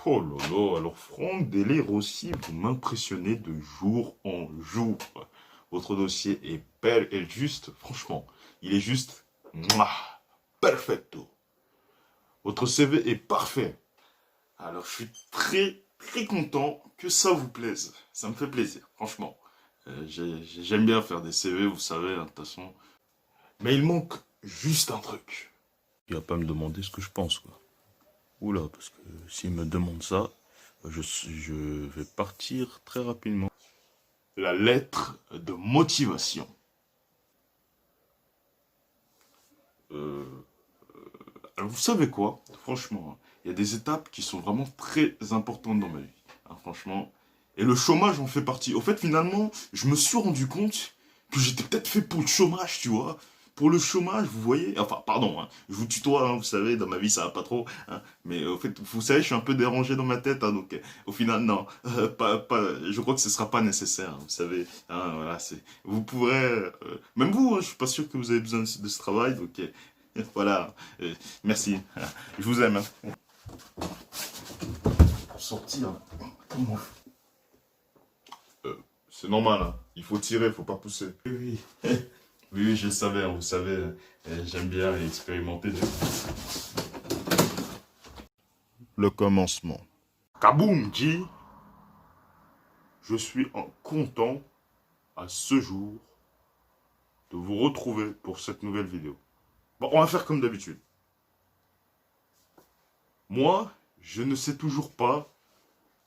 Oh là là, alors Franck Délire aussi, vous m'impressionnez de jour en jour. Votre dossier est bel et juste, franchement, il est juste, mouah, perfecto. Votre CV est parfait. Alors je suis très content que ça vous plaise. Ça me fait plaisir, franchement. J'aime bien faire des CV, vous savez, hein, de toute façon. Mais il manque juste un truc. Il va pas me demander ce que je pense, quoi. Oula, parce que s'il me demande ça, je vais partir très rapidement. La lettre de motivation. Alors, vous savez quoi? Franchement, hein, il y a des étapes qui sont vraiment très importantes dans ma vie. Hein, franchement. Et le chômage en fait partie. Au fait, finalement, je me suis rendu compte que j'étais peut-être fait pour le chômage, tu vois. Pour le chômage, vous voyez. Enfin, pardon, hein, je vous tutoie, hein, vous savez, dans ma vie, ça va pas trop. Hein, mais au fait, vous savez, je suis un peu dérangé dans ma tête. Hein, donc, au final, non. Je crois que ce sera pas nécessaire, hein, vous savez. Hein, voilà, vous pourrez. Même vous, hein, je suis pas sûr que vous avez besoin de ce travail. Donc, voilà. Merci. Je vous aime. Hein. Pour sortir, comment c'est normal, hein. Il faut tirer, il faut pas pousser. Oui, oui. Oui, je le savais, hein, vous savez, j'aime bien expérimenter. Le commencement. Kaboum dit, je suis content à ce jour de vous retrouver pour cette nouvelle vidéo. Bon, on va faire comme d'habitude. Moi, je ne sais toujours pas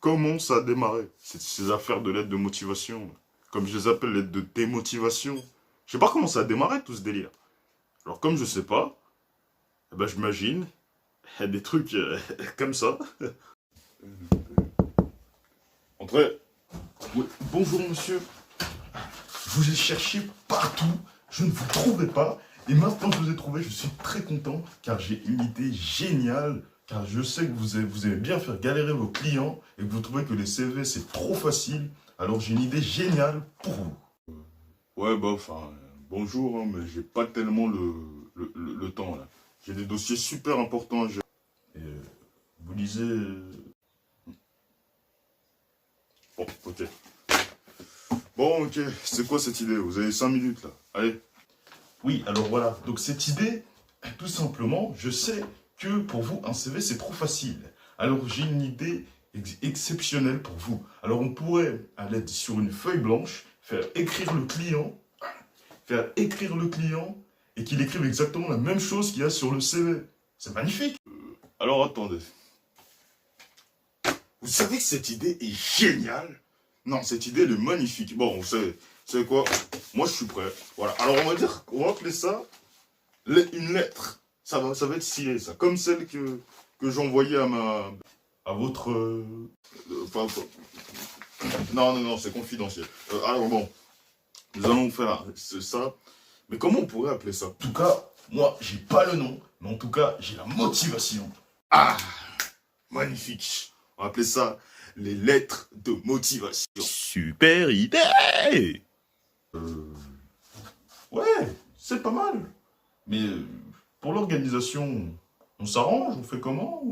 comment ça a démarré, ces affaires de lettres de motivation, comme je les appelle, lettres de démotivation. Je sais pas comment ça a démarré tout ce délire. Alors comme je sais pas, eh ben, j'imagine des trucs comme ça. Entrez. Oui. Bonjour monsieur. Je vous ai cherché partout, je ne vous trouvais pas. Et maintenant que je vous ai trouvé, je suis très content car j'ai une idée géniale. Car je sais que vous aimez bien faire galérer vos clients et que vous trouvez que les CV c'est trop facile. Alors j'ai une idée géniale pour vous. Ouais, bah enfin, bonjour, hein, mais j'ai pas tellement le temps là. J'ai des dossiers super importants à gérer. Et, vous lisez. Bon, ok. Bon, ok, c'est quoi cette idée? Vous avez 5 minutes là. Allez. Oui, alors voilà. Donc cette idée, tout simplement, je sais que pour vous, un CV, c'est trop facile. Alors j'ai une idée exceptionnelle pour vous. Alors on pourrait, à l'aide sur une feuille blanche, faire écrire le client et qu'il écrive exactement la même chose qu'il y a sur le CV. C'est magnifique. Alors attendez. Vous savez que cette idée est géniale? Non, cette idée elle est magnifique. Bon, vous savez quoi? Moi je suis prêt. Voilà. Alors on va dire, on va appeler ça une lettre. Ça va être stylé ça. Comme celle que j'envoyais à votre... non, c'est confidentiel. Alors bon, nous allons faire ça. Mais comment on pourrait appeler ça? En tout cas, moi, j'ai pas le nom, mais en tout cas, j'ai la motivation. Ah, magnifique. On va appeler ça les lettres de motivation. Super idée. Ouais, c'est pas mal. Mais pour l'organisation, on s'arrange, on fait comment?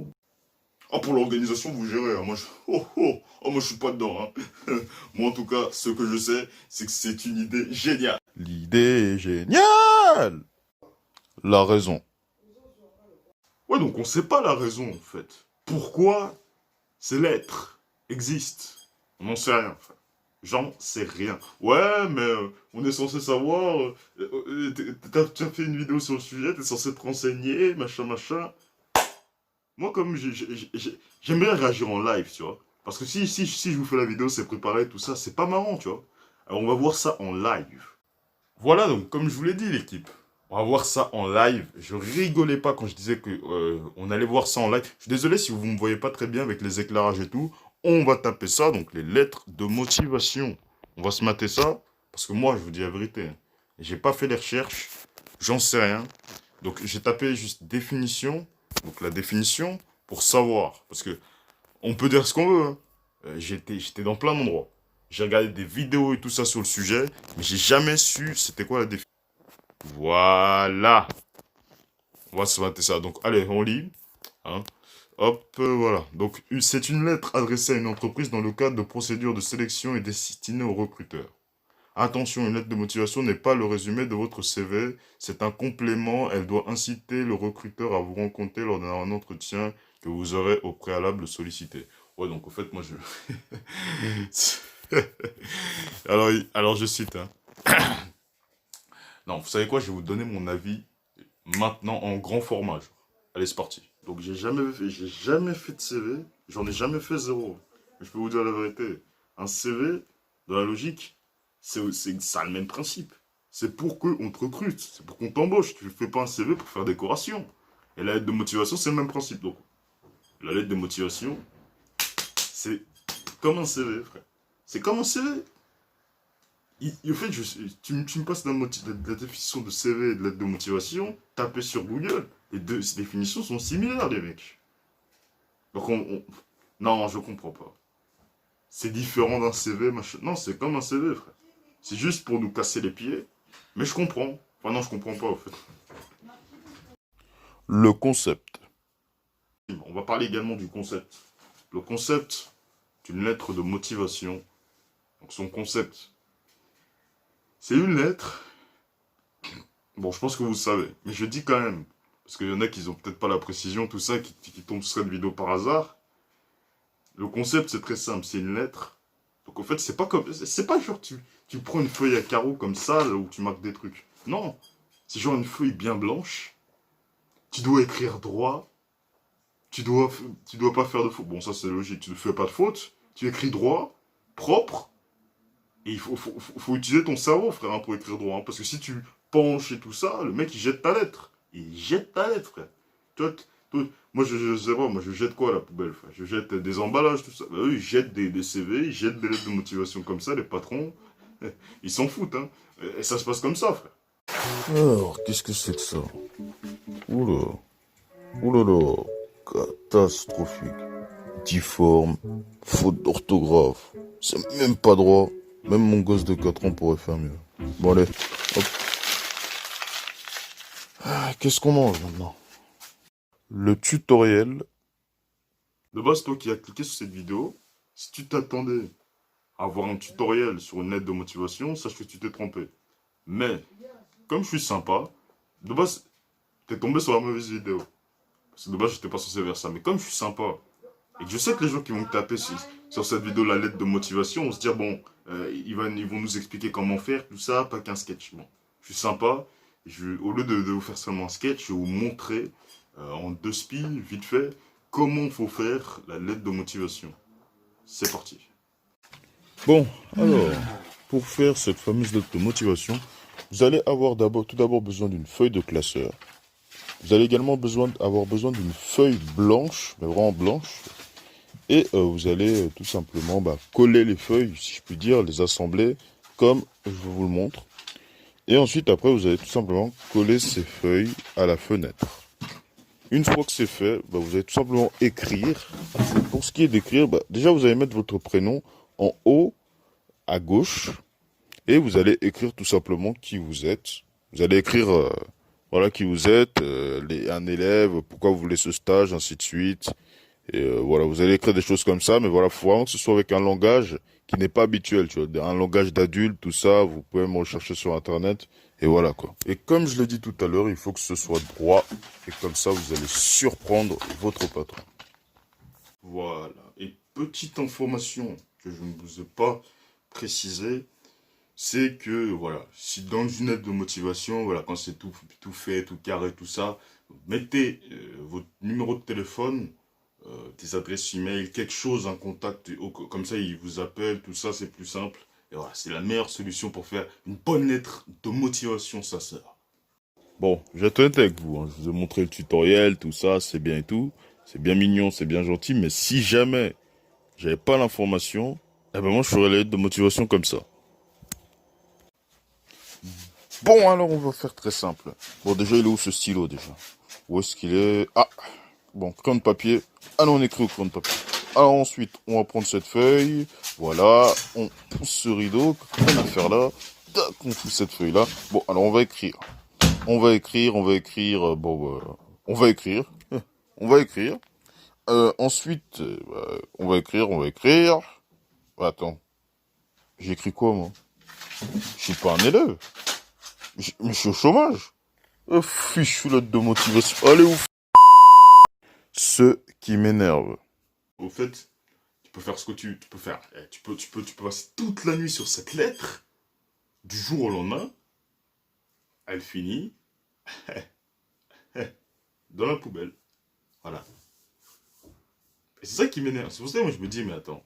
Ah, pour l'organisation, vous gérez. Hein. Moi, moi, je suis pas dedans. Hein. Moi, en tout cas, ce que je sais, c'est que c'est une idée géniale. L'idée est géniale. La raison. Ouais, donc on sait pas la raison, en fait. Pourquoi ces lettres existent? On n'en sait rien, en fait. J'en sais rien. Ouais, mais on est censé savoir. T'as fait une vidéo sur le sujet, t'es censé te renseigner, machin. Moi, comme j'aime bien réagir en live, tu vois. Parce que si je vous fais la vidéo, c'est préparé, tout ça, c'est pas marrant, tu vois. Alors, on va voir ça en live. Voilà, donc, comme je vous l'ai dit, l'équipe. On va voir ça en live. Je rigolais pas quand je disais que on allait voir ça en live. Je suis désolé si vous ne me voyez pas très bien avec les éclairages et tout. On va taper ça, donc les lettres de motivation. On va se mater ça, parce que moi, je vous dis la vérité. Hein. J'ai pas fait les recherches, j'en sais rien. Donc, j'ai tapé juste définition. Donc, la définition, pour savoir. Parce que, on peut dire ce qu'on veut. Hein. J'étais dans plein d'endroits. J'ai regardé des vidéos et tout ça sur le sujet, mais j'ai jamais su c'était quoi la définition. Voilà. On va se mater ça. Donc, allez, on lit. Hein. Hop, voilà. Donc, c'est une lettre adressée à une entreprise dans le cadre de procédures de sélection et destinée aux recruteurs. Attention, une lettre de motivation n'est pas le résumé de votre CV, c'est un complément, elle doit inciter le recruteur à vous rencontrer lors d'un entretien que vous aurez au préalable sollicité. Ouais, donc au fait, moi je... alors je cite, hein. Non, vous savez quoi, je vais vous donner mon avis maintenant en grand format. Genre. Allez, c'est parti. Donc j'ai jamais fait de CV, j'en ai jamais fait zéro. Mais je peux vous dire la vérité, un CV, dans la logique, ça a le même principe. C'est pour qu'on te recrute, c'est pour qu'on t'embauche. Tu ne fais pas un CV pour faire décoration. Et la lettre de motivation, c'est le même principe. Donc, la lettre de motivation, c'est comme un CV, frère. C'est comme un CV. En fait, tu me passes la définition de CV et de lettre de motivation, tapez sur Google. Les deux définitions sont similaires, les mecs. Donc, non, je comprends pas. C'est différent d'un CV, machin. Non, c'est comme un CV, frère. C'est juste pour nous casser les pieds. Mais je comprends. Enfin, non, je comprends pas, en fait. Le concept. On va parler également du concept. Le concept d'une lettre de motivation. Donc, son concept. C'est une lettre. Bon, je pense que vous le savez. Mais je dis quand même. Parce qu'il y en a qui n'ont peut-être pas la précision, tout ça, qui tombent sur cette vidéo par hasard. Le concept, c'est très simple. C'est une lettre. Donc, en fait, c'est pas comme. C'est pas genre tu prends une feuille à carreaux comme ça, là, où tu marques des trucs. Non. C'est genre une feuille bien blanche. Tu dois écrire droit. Tu dois, tu dois pas faire de faute. Bon, ça, c'est logique. Tu ne fais pas de faute. Tu écris droit, propre. Et faut utiliser ton cerveau, frère, hein, pour écrire droit. Hein, parce que si tu penches et tout ça, le mec, il jette ta lettre. Il jette ta lettre, frère. Moi, je sais pas, moi, je jette quoi à la poubelle, frère? Je jette des emballages, tout ça. Bah, eux, ils jettent des CV, ils jettent des lettres de motivation comme ça, les patrons. Ils s'en foutent, hein. Et ça se passe comme ça, frère. Alors, qu'est-ce que c'est que ça? Oula, oulala, catastrophique. Difforme, faute d'orthographe. C'est même pas droit. Même mon gosse de 4 ans pourrait faire mieux. Bon allez, hop. Qu'est-ce qu'on mange maintenant? Le tutoriel. De base, toi qui as cliqué sur cette vidéo, si tu t'attendais à avoir un tutoriel sur une lettre de motivation, sache que tu t'es trompé. Mais, comme je suis sympa, de base, t'es tombé sur la mauvaise vidéo. Parce que de base, j'étais pas censé faire ça. Mais comme je suis sympa, et que je sais que les gens qui vont me taper sur cette vidéo, la lettre de motivation, vont se dire, bon, ils vont nous expliquer comment faire, tout ça, pas qu'un sketch. Bon, je suis sympa. Au lieu de vous faire seulement un sketch, je vais vous montrer en 2 spies, vite fait, comment faut faire la lettre de motivation. C'est parti. Bon, alors, pour faire cette fameuse lettre de motivation, vous allez avoir tout d'abord besoin d'une feuille de classeur. Vous allez également avoir besoin d'une feuille blanche, mais vraiment blanche. Et vous allez tout simplement coller les feuilles, si je puis dire, les assembler comme je vous le montre. Et ensuite, après, vous allez tout simplement coller ces feuilles à la fenêtre. Une fois que c'est fait, vous allez tout simplement écrire. Pour ce qui est d'écrire, déjà vous allez mettre votre prénom en haut à gauche et vous allez écrire tout simplement qui vous êtes. Vous allez écrire voilà qui vous êtes, un élève, pourquoi vous voulez ce stage, ainsi de suite. Et voilà, vous allez écrire des choses comme ça, mais voilà, faut vraiment que ce soit avec un langage qui n'est pas habituel, tu vois, un langage d'adulte, tout ça, vous pouvez me rechercher sur internet, et voilà quoi. Et comme je l'ai dit tout à l'heure, il faut que ce soit droit, et comme ça vous allez surprendre votre patron. Voilà. Et petite information que je ne vous ai pas précisée, c'est que, voilà, si dans une lettre de motivation, voilà, quand c'est tout fait, tout carré, tout ça, mettez votre numéro de téléphone, des adresses email, quelque chose, un contact, comme ça il vous appelle, tout ça, c'est plus simple. Et voilà, c'est la meilleure solution pour faire une bonne lettre de motivation sincère. Bon, je vais être honnête avec vous, hein. Je vous ai montré le tutoriel, tout ça, c'est bien et tout, c'est bien mignon, c'est bien gentil, mais si jamais j'avais pas l'information, eh ben moi je ferais la lettre de motivation comme ça. Bon, alors on va faire très simple. Bon, déjà, il est où ce stylo, déjà? Où est-ce qu'il est? Ah, bon, crayon de papier. Allons, on écrit au crayon de papier. Alors ensuite, on va prendre cette feuille. Voilà, on pousse ce rideau. Rien à faire là. Tac, on pousse cette feuille-là. Bon, alors on va écrire. On va écrire. On va écrire. On va écrire. Ensuite, on va écrire. Attends, j'écris quoi, moi? Je suis pas un élève. Mais je suis au chômage. Fichoulotte de motivation. Allez, ouf. Ce qui m'énerve. Au fait, tu peux faire ce que tu peux faire. Tu peux passer toute la nuit sur cette lettre. Du jour au lendemain, elle finit dans la poubelle. Voilà. Et c'est ça qui m'énerve. C'est pour ça que moi je me dis, mais attends,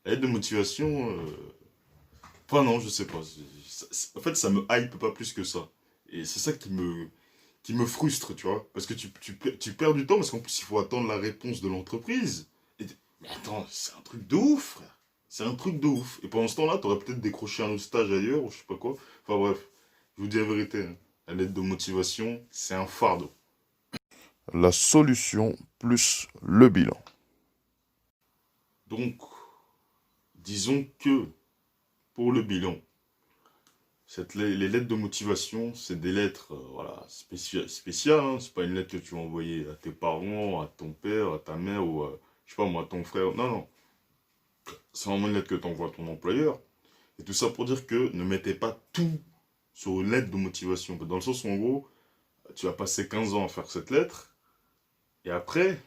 la lettre de motivation, enfin non, je sais pas. En fait, ça me hype pas plus que ça. Et c'est ça qui me frustre, tu vois. Parce que tu perds du temps, parce qu'en plus, il faut attendre la réponse de l'entreprise. Mais attends, c'est un truc de ouf, frère. C'est un truc de ouf. Et pendant ce temps-là, t'aurais peut-être décroché un autre stage ailleurs, ou je sais pas quoi. Enfin bref, je vous dis la vérité, hein. La lettre de motivation, c'est un fardeau. La solution plus le bilan. Donc, disons que, pour le bilan, les lettres de motivation, c'est des lettres voilà, spéciales. Hein. C'est pas une lettre que tu vas envoyer à tes parents, à ton père, à ta mère ou je sais pas moi, à ton frère. Non, non. C'est vraiment une lettre que tu envoies à ton employeur. Et tout ça pour dire que ne mettez pas tout sur une lettre de motivation. Dans le sens où, en gros, tu vas passer 15 ans à faire cette lettre et après,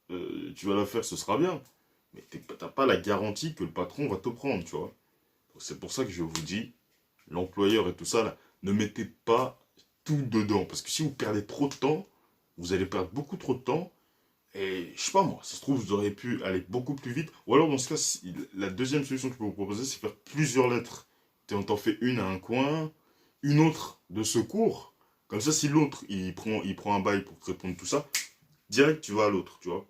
tu vas la faire, ce sera bien. Mais t'as pas la garantie que le patron va te prendre, tu vois. C'est pour ça que je vous dis, l'employeur et tout ça, là, ne mettez pas tout dedans. Parce que si vous perdez trop de temps, vous allez perdre beaucoup trop de temps. Et je sais pas moi, ça se trouve, vous auriez pu aller beaucoup plus vite. Ou alors, dans ce cas, la deuxième solution que je peux vous proposer, c'est faire plusieurs lettres. On t'en fait une à un coin, une autre de secours. Comme ça, si l'autre, il prend un bail pour te répondre tout ça, direct, tu vas à l'autre, tu vois.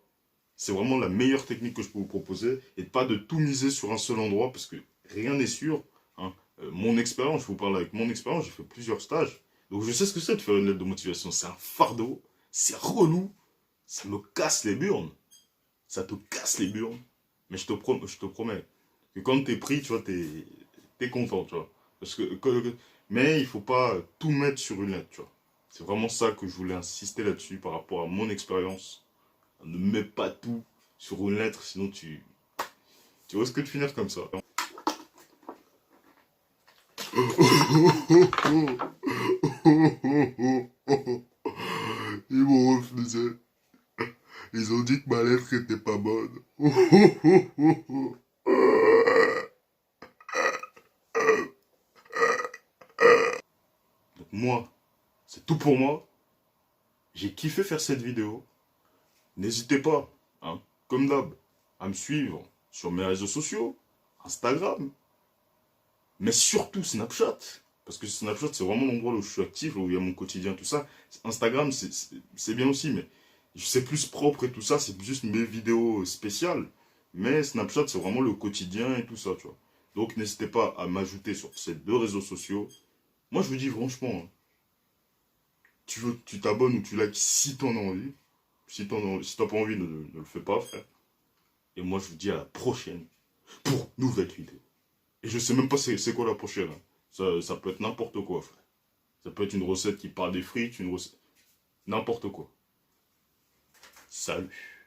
C'est vraiment la meilleure technique que je peux vous proposer. Et pas de tout miser sur un seul endroit, parce que rien n'est sûr. Hein. Mon expérience, je vous parle avec mon expérience, j'ai fait plusieurs stages. Donc je sais ce que c'est de faire une lettre de motivation. C'est un fardeau, c'est relou, ça me casse les burnes. Ça te casse les burnes. Mais je te promets que quand t'es pris, tu vois, t'es content, tu vois. Parce mais il faut pas tout mettre sur une lettre, tu vois. C'est vraiment ça que je voulais insister là-dessus par rapport à mon expérience. Ne mets pas tout sur une lettre, sinon tu risques de finir comme ça. Ils m'ont refusé. Ils ont dit que ma lettre était pas bonne. Donc moi, c'est tout pour moi. J'ai kiffé faire cette vidéo. N'hésitez pas, hein, comme d'hab, à me suivre sur mes réseaux sociaux, Instagram, mais surtout Snapchat. Parce que Snapchat, c'est vraiment l'endroit où je suis actif, où il y a mon quotidien, tout ça. Instagram, c'est bien aussi, mais c'est plus propre et tout ça, c'est juste mes vidéos spéciales. Mais Snapchat, c'est vraiment le quotidien et tout ça, tu vois. Donc n'hésitez pas à m'ajouter sur ces deux réseaux sociaux. Moi, je vous dis franchement, hein, tu t'abonnes ou tu likes si t'en as envie. Si t'as pas envie, ne le fais pas, frère. Et moi, je vous dis à la prochaine pour une nouvelle vidéo. Et je sais même pas c'est quoi la prochaine. Hein. Ça peut être n'importe quoi, frère. Ça peut être une recette qui parle des frites, une recette... N'importe quoi. Salut.